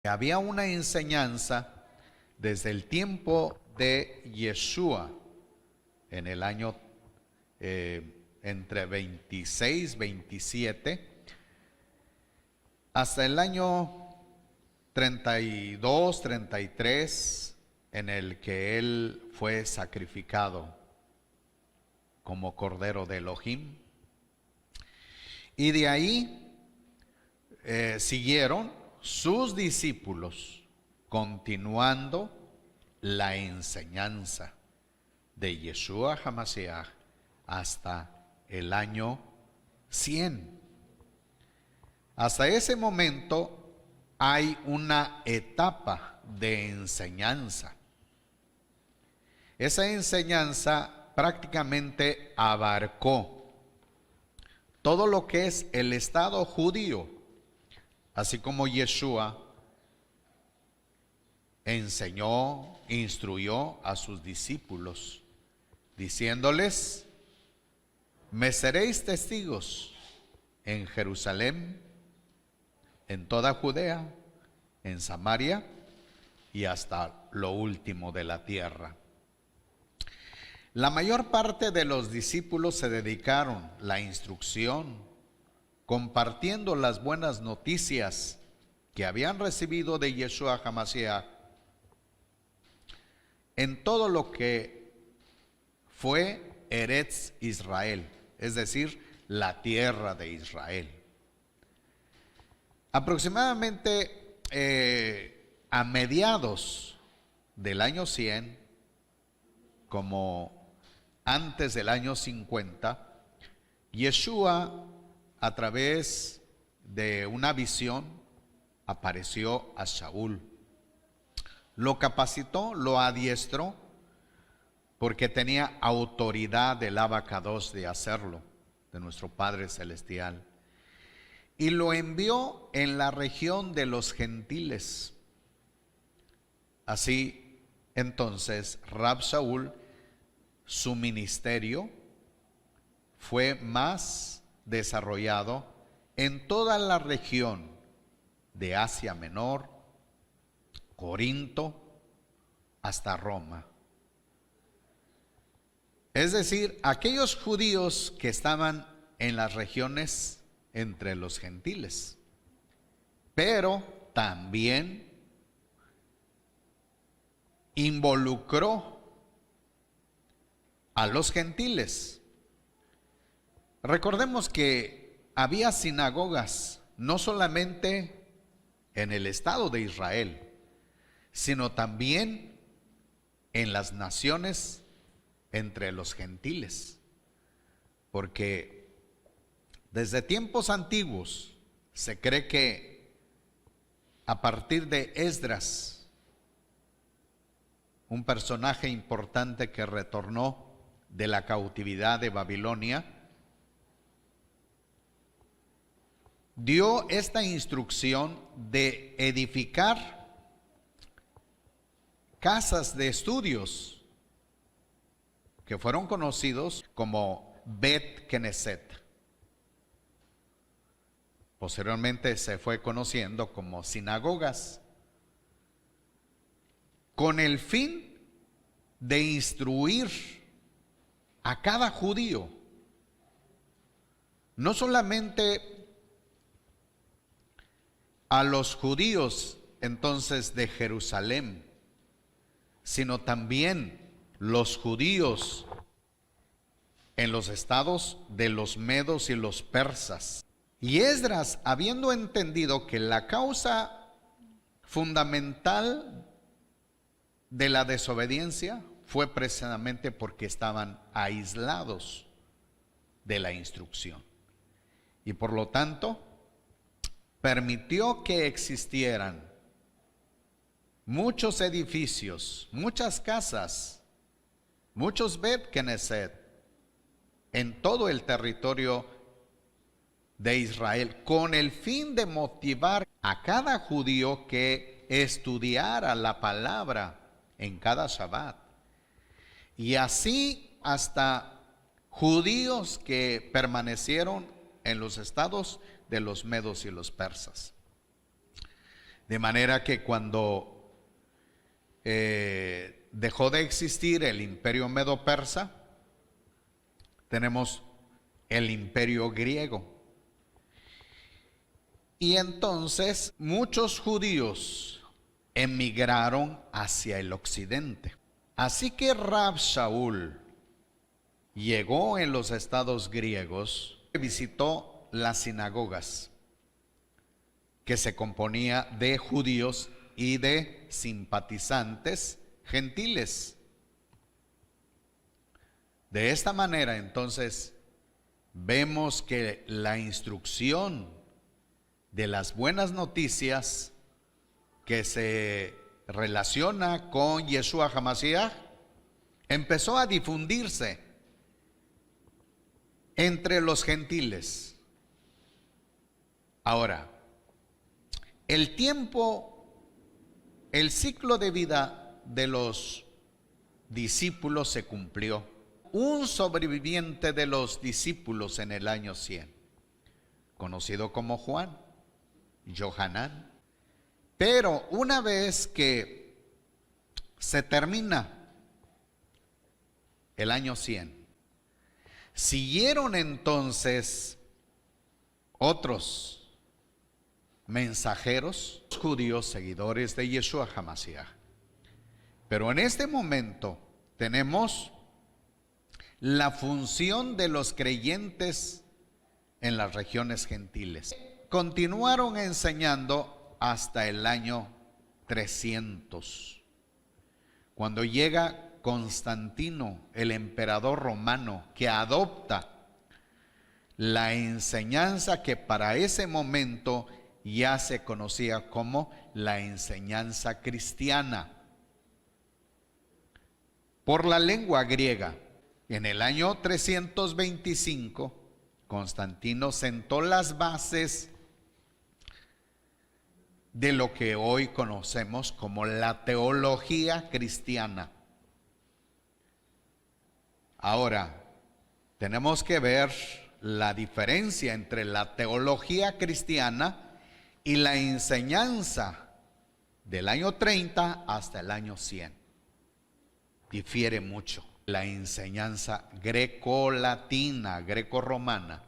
Había una enseñanza desde el tiempo de Yeshua, en el año entre 26, 27, hasta el año 32, 33, en el que él fue sacrificado como Cordero de Elohim. Y de ahí siguieron sus discípulos continuando la enseñanza de Yeshua HaMashiach hasta el año 100. Hasta ese momento hay una etapa de enseñanza. Esa enseñanza prácticamente abarcó todo lo que es el Estado judío, así como Yeshua enseñó, instruyó a sus discípulos, diciéndoles: me seréis testigos en Jerusalén, en toda Judea, en Samaria y hasta lo último de la tierra. La mayor parte de los discípulos se dedicaron la instrucción, compartiendo las buenas noticias que habían recibido de Yeshua HaMashiach en todo lo que fue Eretz Israel, es decir, la tierra de Israel. Aproximadamente a mediados del año 100, como antes del año 50, Yeshua, a través de una visión, apareció a Saúl. Lo capacitó, lo adiestró, porque tenía autoridad del Abacados de hacerlo, de nuestro Padre Celestial. Y lo envió en la región de los gentiles. Así, entonces, Rab Saúl, su ministerio fue más desarrollado en toda la región de Asia Menor, Corinto, hasta Roma. Es decir, aquellos judíos que estaban en las regiones entre los gentiles, pero también involucró a los gentiles. Recordemos que había sinagogas no solamente en el estado de Israel, sino también en las naciones entre los gentiles, porque desde tiempos antiguos se cree que a partir de Esdras, un personaje importante que retornó de la cautividad de Babilonia, dio esta instrucción de edificar casas de estudios que fueron conocidos como Bet Knesset. Posteriormente se fue conociendo como sinagogas, con el fin de instruir a cada judío, no solamente a los judíos entonces de Jerusalén, sino también los judíos en los estados de los medos y los persas. Y Esdras, habiendo entendido que la causa fundamental de la desobediencia fue precisamente porque estaban aislados de la instrucción, y por lo tanto permitió que existieran muchos edificios, muchas casas, muchos Bet Knesset en todo el territorio de Israel, con el fin de motivar a cada judío que estudiara la palabra en cada Shabbat, y así hasta judíos que permanecieron en los estados de los medos y los persas. De manera que cuando dejó de existir el imperio medo-persa, tenemos el imperio griego. Y entonces muchos judíos emigraron hacia el occidente. Así que Rab Shaul llegó en los estados griegos, visitó las sinagogas, que se componía de judíos y de simpatizantes gentiles. De esta manera, entonces, vemos que la instrucción de las buenas noticias que se relaciona con Yeshua HaMashiach empezó a difundirse entre los gentiles. Ahora, el ciclo de vida de los discípulos se cumplió. Un sobreviviente de los discípulos en el año 100, conocido como Juan, Johanán. Pero una vez que se termina el año 100, siguieron entonces otros mensajeros judíos, seguidores de Yeshua HaMashiach. Pero en este momento tenemos la función de los creyentes en las regiones gentiles. Continuaron enseñando hasta el año 300, cuando llega Constantino, el emperador romano, que adopta la enseñanza que para ese momento ya se conocía como la enseñanza cristiana, por la lengua griega. En el año 325, Constantino sentó las bases de lo que hoy conocemos como la teología cristiana. Ahora, tenemos que ver la diferencia entre la teología cristiana y la enseñanza del año 30 hasta el año 100. Difiere mucho. La enseñanza greco-latina, greco-romana,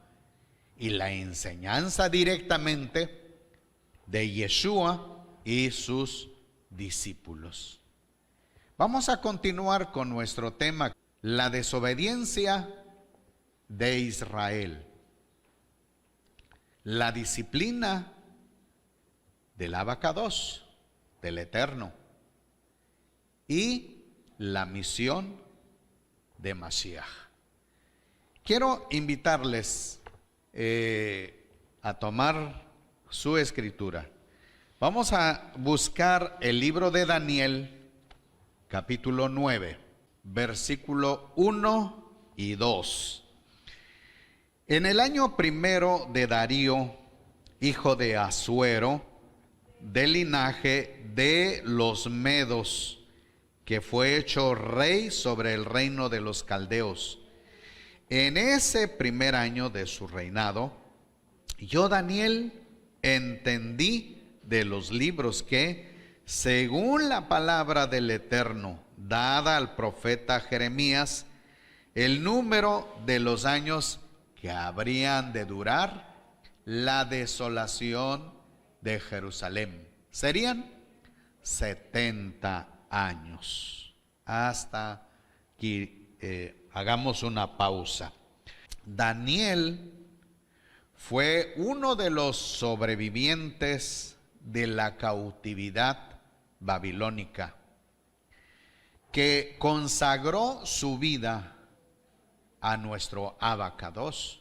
y la enseñanza directamente de Yeshua y sus discípulos. Vamos a continuar con nuestro tema, la desobediencia de Israel, la disciplina del Abacados, del Eterno, y la misión de Mashiach. Quiero invitarles a tomar su escritura. Vamos a buscar el libro de Daniel, capítulo 9, versículo 1 y 2. En el año primero de Darío, hijo de Asuero, del linaje de los Medos, que fue hecho rey sobre el reino de los caldeos. En ese primer año de su reinado, yo, Daniel, entendí de los libros que, según la palabra del Eterno dada al profeta Jeremías, el número de los años que habrían de durar la desolación de Jerusalén serían 70 años. Hasta aquí hagamos una pausa. Daniel fue uno de los sobrevivientes de la cautividad babilónica, que consagró su vida a nuestro Abacados.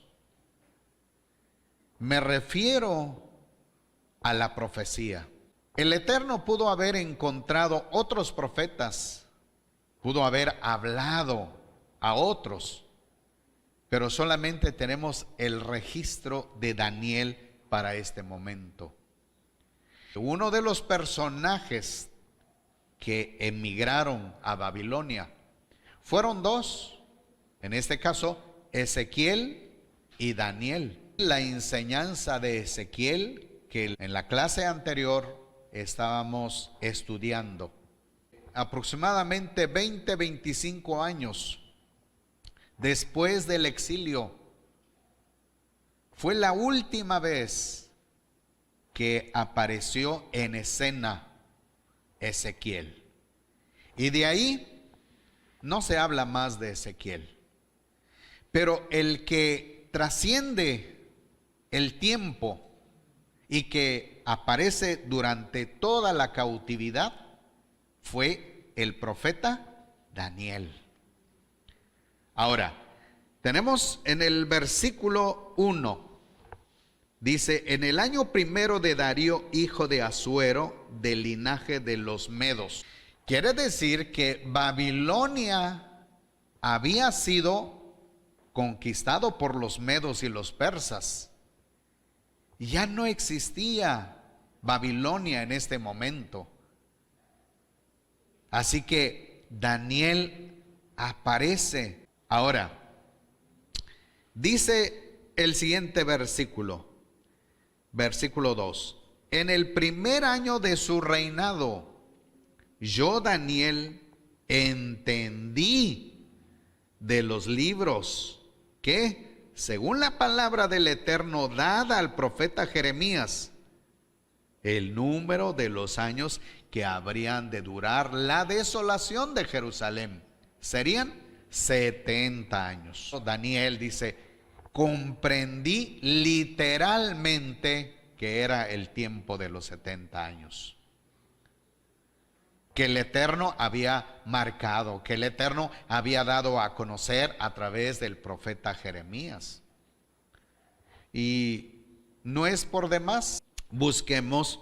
Me refiero a la profecía. El Eterno pudo haber encontrado otros profetas, pudo haber hablado a otros, pero solamente tenemos el registro de Daniel para este momento. Uno de los personajes que emigraron a Babilonia fueron dos, en este caso Ezequiel y Daniel. La enseñanza de Ezequiel, que en la clase anterior estábamos estudiando. Aproximadamente 25 años después del exilio, fue la última vez que apareció en escena Ezequiel. Y de ahí no se habla más de Ezequiel. Pero el que trasciende el tiempo y que aparece durante toda la cautividad fue el profeta Daniel. Ahora, tenemos en el versículo 1, dice: en el año primero de Darío, hijo de Asuero, del linaje de los medos. Quiere decir que Babilonia había sido conquistado por los medos y los persas. Ya no existía Babilonia en este momento. Así que Daniel aparece. Ahora, dice el siguiente versículo, versículo 2: en el primer año de su reinado, yo, Daniel, entendí de los libros que, según la palabra del Eterno dada al profeta Jeremías, el número de los años que habrían de durar la desolación de Jerusalén serían 70 años. Daniel dice: comprendí literalmente que era el tiempo de los 70 años. Que el Eterno había marcado, que el Eterno había dado a conocer a través del profeta Jeremías. Y no es por demás, busquemos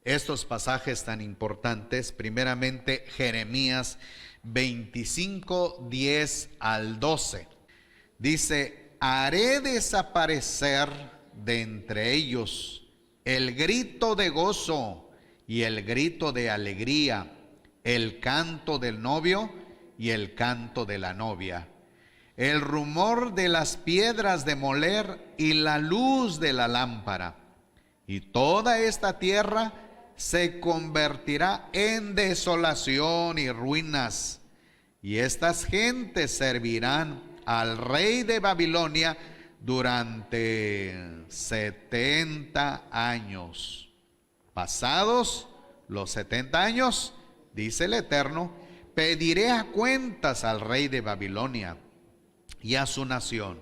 estos pasajes tan importantes. Primeramente, Jeremías 25, 10 al 12. Dice: haré desaparecer de entre ellos el grito de gozo y el grito de alegría, el canto del novio y el canto de la novia, el rumor de las piedras de moler y la luz de la lámpara. Y toda esta tierra se convertirá en desolación y ruinas, y estas gentes servirán al rey de Babilonia durante 70 años. Pasados los 70 años, dice el Eterno, pediré a cuentas al rey de Babilonia y a su nación,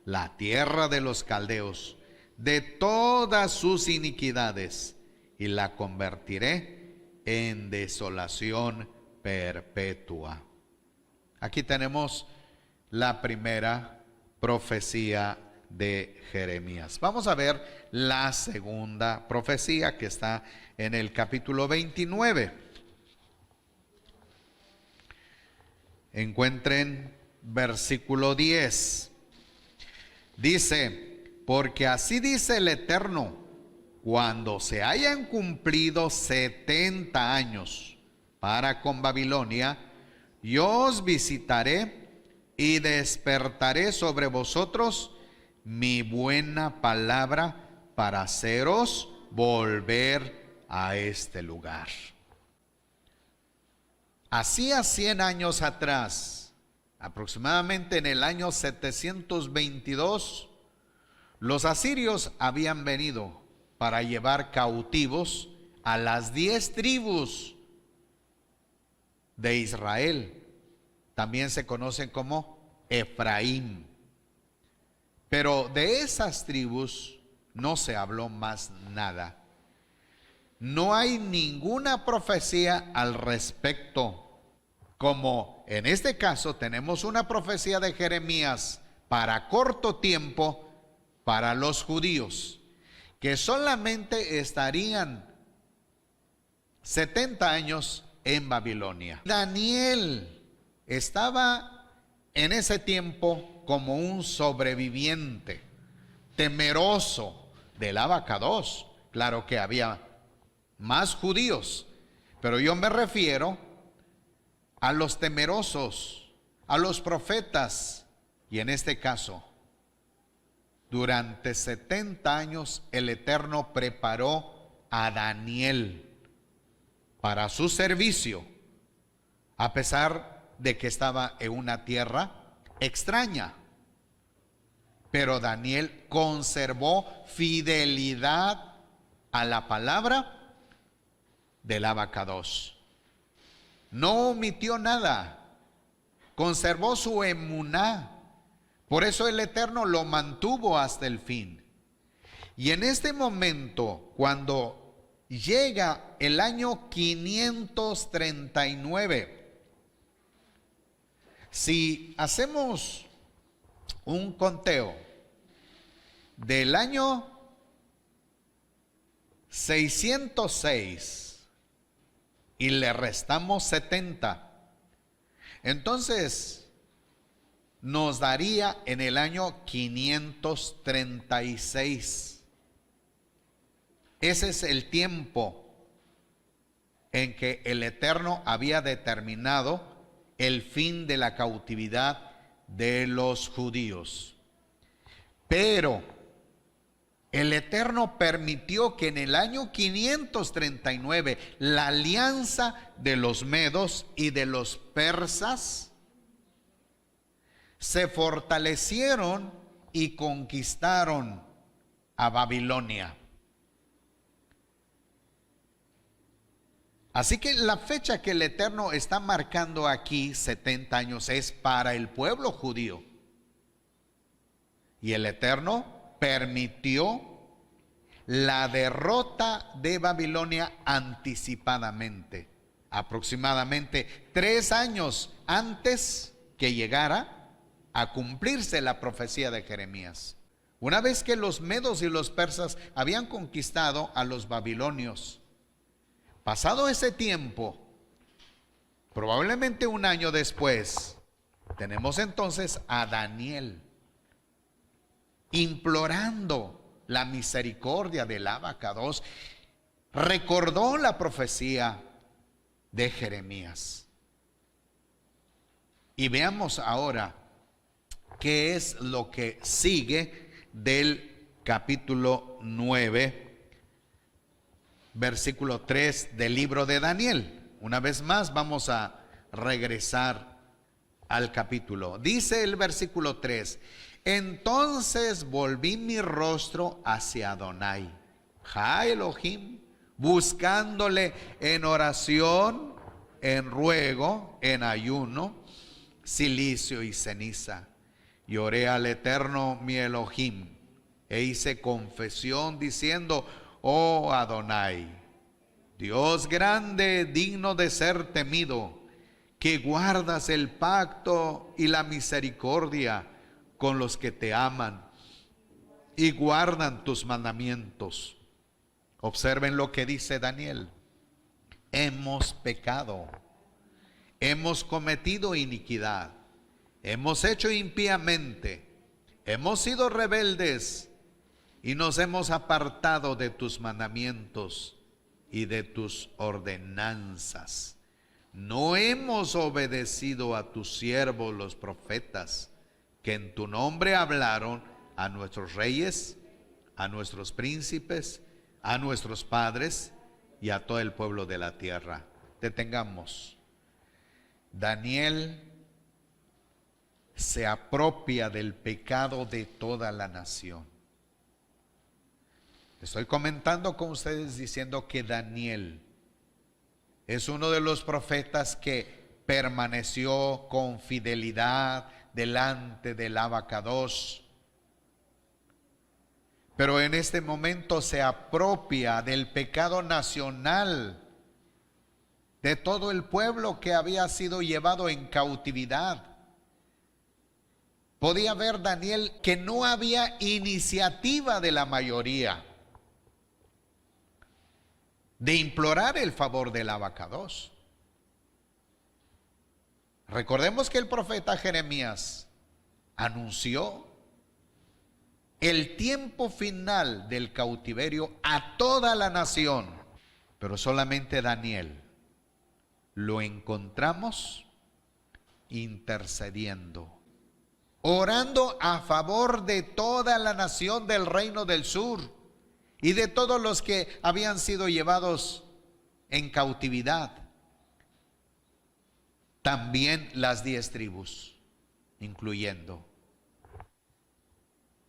la tierra de los caldeos, de todas sus iniquidades, y la convertiré en desolación perpetua. Aquí tenemos la primera profecía de Jeremías. Vamos a ver la segunda profecía, que está en el capítulo 29. Encuentren versículo 10. Dice: porque así dice el Eterno, cuando se hayan cumplido 70 años para con Babilonia, yo os visitaré y despertaré sobre vosotros mi buena palabra para haceros volver a este lugar. Hacía 100 años atrás, aproximadamente en el año 722, los asirios habían venido para llevar cautivos a las 10 tribus de Israel. También se conocen como Efraín. Pero de esas tribus no se habló más nada. No hay ninguna profecía al respecto. Como en este caso tenemos una profecía de Jeremías para corto tiempo para los judíos, que solamente estarían 70 años en Babilonia. Daniel estaba en ese tiempo como un sobreviviente, temeroso del abacados. Claro que había más judíos, pero yo me refiero a los temerosos, a los profetas. Y en este caso, durante 70 años el Eterno preparó a Daniel para su servicio, a pesar de que estaba en una tierra extraña. Pero Daniel conservó fidelidad a la palabra del Abacados. No omitió nada, conservó su emuná. Por eso el Eterno lo mantuvo hasta el fin. Y en este momento, cuando llega el año 539, si hacemos un conteo del año 606 y le restamos 70, entonces nos daría en el año 536. Ese es el tiempo en que el Eterno había determinado el fin de la cautividad de los judíos. Pero el Eterno permitió que en el año 539 la alianza de los medos y de los persas se fortalecieron y conquistaron a Babilonia. Así que la fecha que el Eterno está marcando aquí, 70 años, es para el pueblo judío. Y el Eterno permitió la derrota de Babilonia anticipadamente, aproximadamente 3 años antes que llegara a cumplirse la profecía de Jeremías. Una vez que los medos y los persas habían conquistado a los babilonios, pasado ese tiempo, probablemente 1 año después, tenemos entonces a Daniel implorando la misericordia del Abacados. Recordó la profecía de Jeremías. Y veamos ahora qué es lo que sigue del capítulo 9, versículo 3 del libro de Daniel. Una vez más vamos a regresar al capítulo. Dice el versículo 3: entonces volví mi rostro hacia Adonai, Ja Elohim, buscándole en oración, en ruego, en ayuno, silicio y ceniza. Y oré al Eterno mi Elohim, e hice confesión diciendo: oh Adonai, Dios grande, digno de ser temido, que guardas el pacto y la misericordia con los que te aman y guardan tus mandamientos. Observen lo que dice Daniel: hemos pecado, hemos cometido iniquidad, hemos hecho impíamente, hemos sido rebeldes y nos hemos apartado de tus mandamientos y de tus ordenanzas. No hemos obedecido a tus siervos los profetas, que en tu nombre hablaron a nuestros reyes, a nuestros príncipes, a nuestros padres y a todo el pueblo de la tierra. Detengamos. Daniel se apropia del pecado de toda la nación. Estoy comentando con ustedes diciendo que Daniel es uno de los profetas que permaneció con fidelidad delante del Abacados. Pero en este momento se apropia del pecado nacional de todo el pueblo que había sido llevado en cautividad. Podía ver Daniel que no había iniciativa de la mayoría de implorar el favor del Abacados. Recordemos que el profeta Jeremías anunció el tiempo final del cautiverio a toda la nación, pero solamente Daniel lo encontramos intercediendo, orando a favor de toda la nación del reino del sur y de todos los que habían sido llevados en cautividad. También las 10 tribus, incluyendo.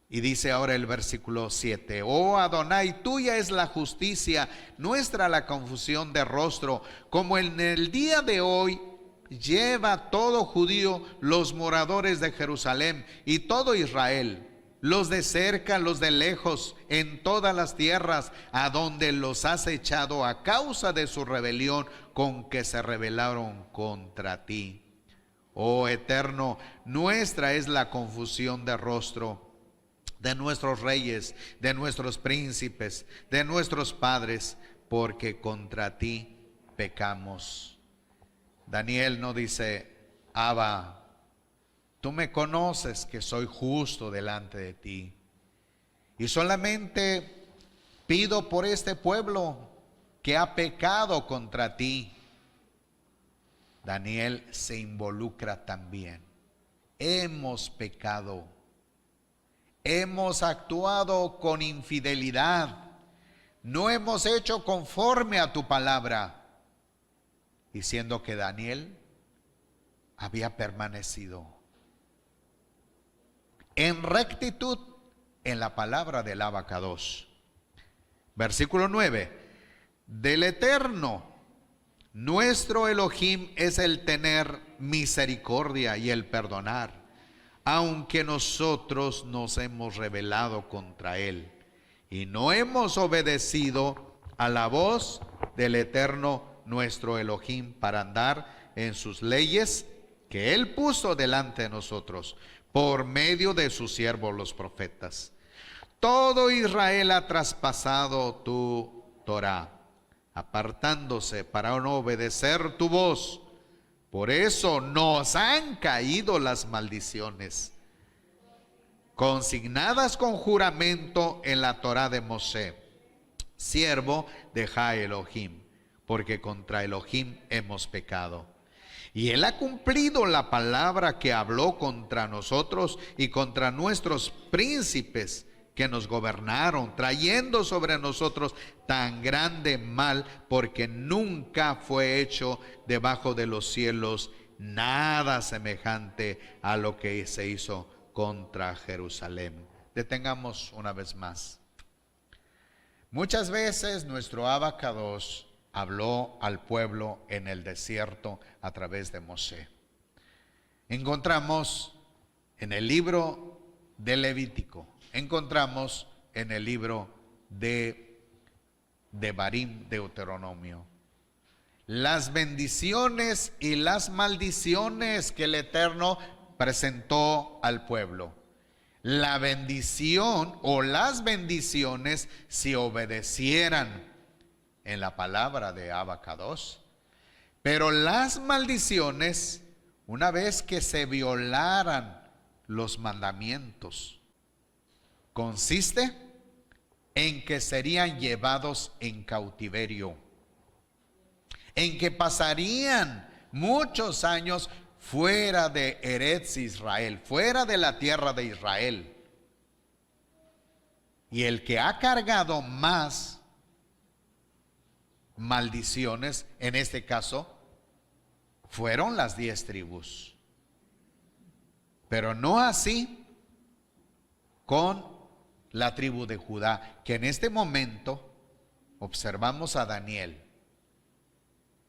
Y dice ahora el versículo 7, oh Adonai, tuya es la justicia, nuestra la confusión de rostro, como en el día de hoy lleva todo judío, los moradores de Jerusalén y todo Israel, los de cerca, los de lejos, en todas las tierras a donde los has echado a causa de su rebelión con que se rebelaron contra ti. Oh Eterno, nuestra es la confusión de rostro de nuestros reyes, de nuestros príncipes, de nuestros padres, porque contra ti pecamos. Daniel no dice, Abba, tú me conoces que soy justo delante de ti, y solamente pido por este pueblo que ha pecado contra ti. Daniel se involucra también. Hemos pecado. Hemos actuado con infidelidad, no hemos hecho conforme a tu palabra, diciendo que Daniel había permanecido en rectitud en la palabra del Abacados. Versículo 9, del Eterno, nuestro Elohim es el tener misericordia y el perdonar, aunque nosotros nos hemos rebelado contra él y no hemos obedecido a la voz del Eterno nuestro Elohim para andar en sus leyes que él puso delante de nosotros por medio de sus siervos los profetas. Todo Israel ha traspasado tu Torá, apartándose para no obedecer tu voz. Por eso nos han caído las maldiciones, consignadas con juramento en la Torá de Mosé, siervo de Jah Elohim, porque contra Elohim hemos pecado. Y él ha cumplido la palabra que habló contra nosotros y contra nuestros príncipes que nos gobernaron, trayendo sobre nosotros tan grande mal, porque nunca fue hecho debajo de los cielos nada semejante a lo que se hizo contra Jerusalén. Detengamos una vez más. Muchas veces nuestro Abacados habló al pueblo en el desierto a través de Mosé. Encontramos en el libro de Levítico, encontramos en el libro de Devarim, Deuteronomio, las bendiciones y las maldiciones que el Eterno presentó al pueblo. La bendición o las bendiciones si obedecieran en la palabra de Abacados, pero las maldiciones una vez que se violaran los mandamientos. Consiste en que serían llevados en cautiverio, en que pasarían muchos años fuera de Eretz Israel, fuera de la tierra de Israel. Y el que ha cargado más maldiciones, en este caso, fueron las 10 tribus. Pero no así con la tribu de Judá, que en este momento observamos a Daniel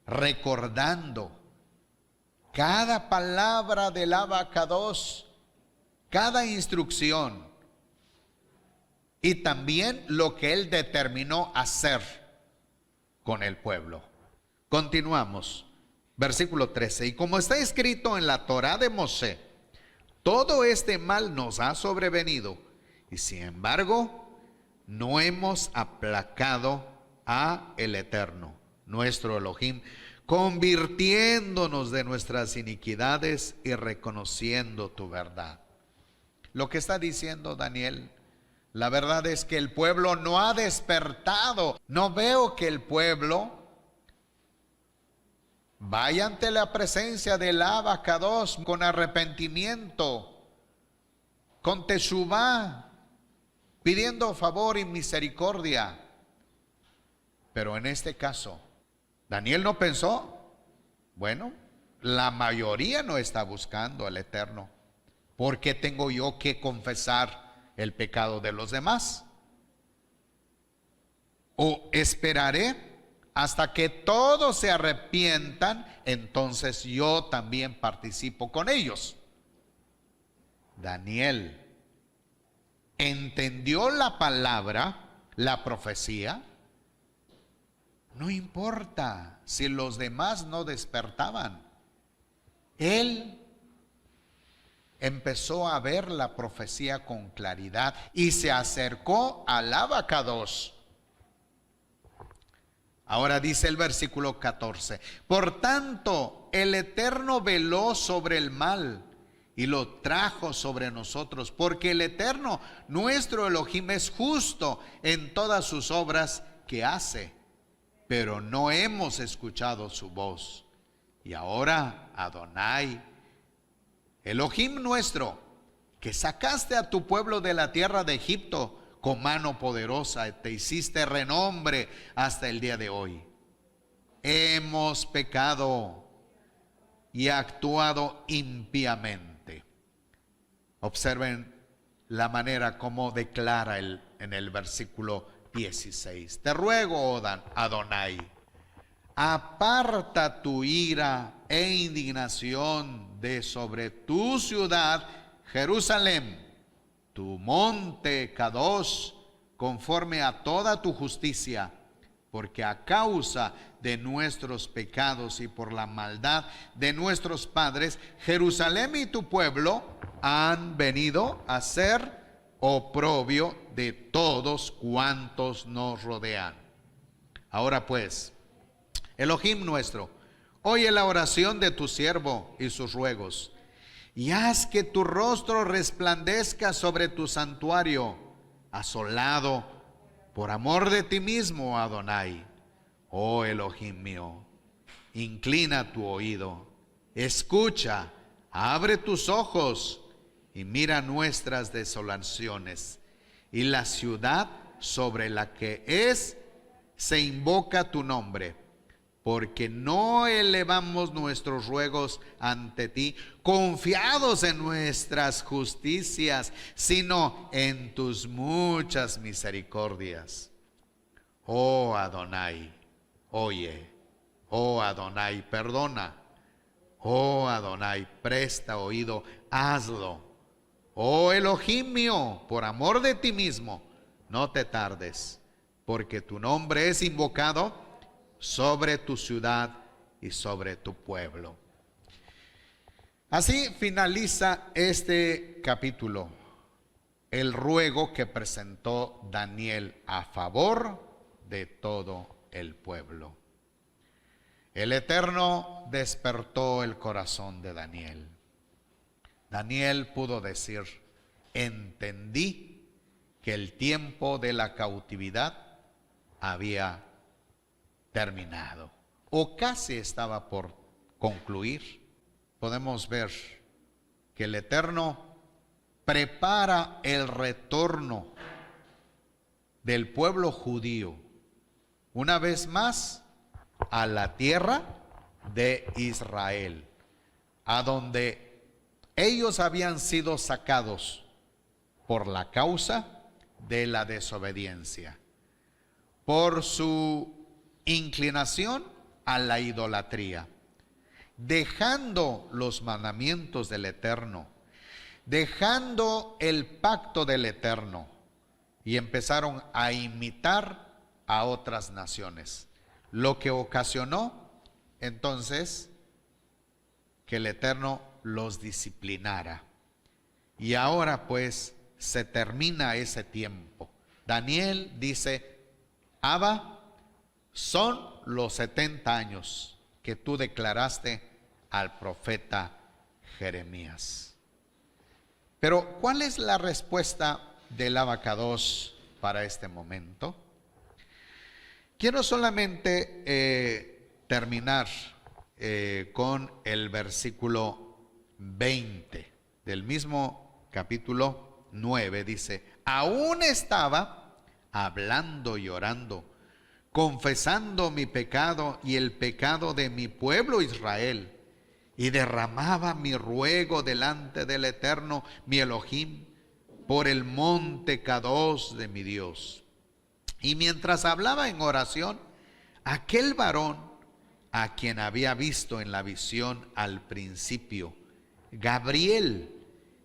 recordando cada palabra del Abacados, cada instrucción y también lo que él determinó hacer con el pueblo. Continuamos, versículo 13. Y como está escrito en la Torá de Mosé, todo este mal nos ha sobrevenido, y sin embargo no hemos aplacado a el Eterno, nuestro Elohim, convirtiéndonos de nuestras iniquidades y reconociendo tu verdad. Lo que está diciendo Daniel, la verdad es que el pueblo no ha despertado. No veo que el pueblo vaya ante la presencia del Abacados con arrepentimiento, con teshuvá, pidiendo favor y misericordia. Pero en este caso, Daniel no pensó, bueno, la mayoría no está buscando al Eterno. ¿Por qué tengo yo que confesar el pecado de los demás? ¿O esperaré hasta que todos se arrepientan, entonces yo también participo con ellos? Daniel entendió la palabra, la profecía. No importa si los demás no despertaban. Él empezó a ver la profecía con claridad y se acercó al Abacados. Ahora dice el versículo 14: por tanto, el Eterno veló sobre el mal y lo trajo sobre nosotros, porque el Eterno, nuestro Elohim, es justo en todas sus obras que hace, pero no hemos escuchado su voz. Y ahora, Adonai, Elohim nuestro, que sacaste a tu pueblo de la tierra de Egipto con mano poderosa, te hiciste renombre hasta el día de hoy. Hemos pecado y actuado impíamente. Observen la manera como declara en el versículo 16. Te ruego, Adonai, aparta tu ira e indignación de sobre tu ciudad, Jerusalén, tu monte Kadosh, conforme a toda tu justicia, porque a causa de nuestros pecados y por la maldad de nuestros padres, Jerusalén y tu pueblo han venido a ser oprobio de todos cuantos nos rodean. Ahora pues, Elohim nuestro, oye la oración de tu siervo y sus ruegos, y haz que tu rostro resplandezca sobre tu santuario, asolado por amor de ti mismo, Adonai. Oh Elohim mío, inclina tu oído, escucha, abre tus ojos y mira nuestras desolaciones y la ciudad sobre la que se invoca tu nombre, porque no elevamos nuestros ruegos ante ti confiados en nuestras justicias, sino en tus muchas misericordias. Oh Adonai, oye. Oh Adonai, perdona. Oh Adonai, presta oído, hazlo. Oh Elohim mío, por amor de ti mismo, no te tardes, porque tu nombre es invocado sobre tu ciudad y sobre tu pueblo. Así finaliza este capítulo, el ruego que presentó Daniel a favor de todo el pueblo. El Eterno despertó el corazón de Daniel. Daniel pudo decir: entendí que el tiempo de la cautividad había terminado o casi estaba por concluir. Podemos ver que el Eterno prepara el retorno del pueblo judío una vez más a la tierra de Israel, a donde ellos habían sido sacados por la causa de la desobediencia, por su inclinación a la idolatría, dejando los mandamientos del Eterno, dejando el pacto del Eterno, y empezaron a imitar a otras naciones, lo que ocasionó entonces que el Eterno los disciplinara. Y ahora pues se termina ese tiempo. Daniel dice: Abba, son los 70 años que tú declaraste al profeta Jeremías. Pero ¿cuál es la respuesta del Abacados para este momento? Quiero solamente terminar con el versículo 20 del mismo capítulo 9. Dice: aún estaba hablando y orando confesando mi pecado y el pecado de mi pueblo Israel, y derramaba mi ruego delante del Eterno, mi Elohim, por el monte Kadosh de mi Dios. Y mientras hablaba en oración, aquel varón a quien había visto en la visión al principio, Gabriel,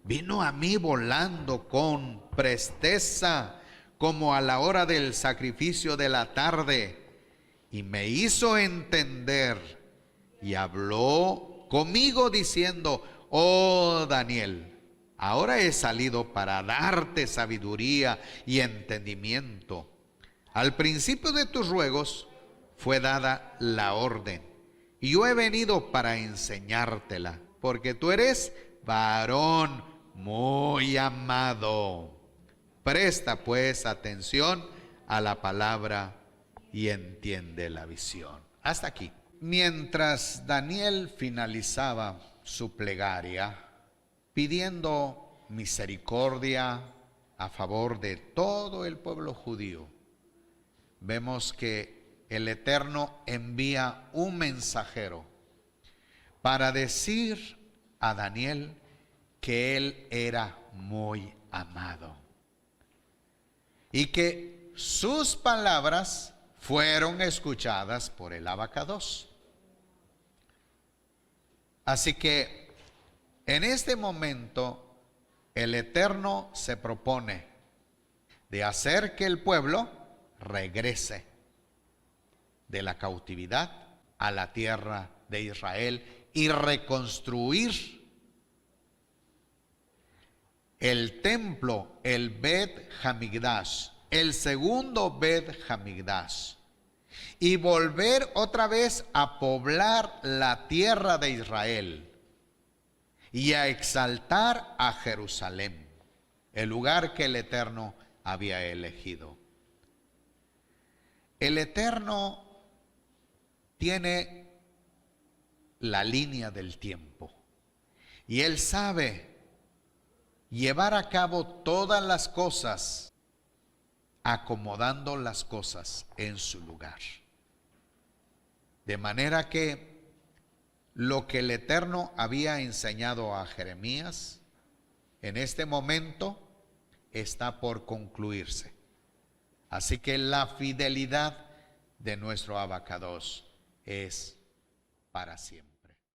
vino a mí volando con presteza, como a la hora del sacrificio de la tarde, y me hizo entender y habló conmigo diciendo: oh Daniel, ahora he salido para darte sabiduría y entendimiento. Al principio de tus ruegos fue dada la orden, y yo he venido para enseñártela, porque tú eres varón muy amado. Presta pues atención a la palabra y entiende la visión. Hasta aquí. Mientras Daniel finalizaba su plegaria, pidiendo misericordia a favor de todo el pueblo judío, vemos que el Eterno envía un mensajero para decir a Daniel que él era muy amado y que sus palabras fueron escuchadas por el abacados. Así que en este momento el Eterno se propone de hacer que el pueblo regrese de la cautividad a la tierra de Israel y reconstruir el templo, el Bet Hamikdash, el segundo Bet Hamikdash, y volver otra vez a poblar la tierra de Israel y a exaltar a Jerusalén, el lugar que el Eterno había elegido. El Eterno tiene la línea del tiempo y Él sabe llevar a cabo todas las cosas, acomodando las cosas en su lugar. De manera que lo que el Eterno había enseñado a Jeremías, en este momento está por concluirse. Así que la fidelidad de nuestro abacados es para siempre.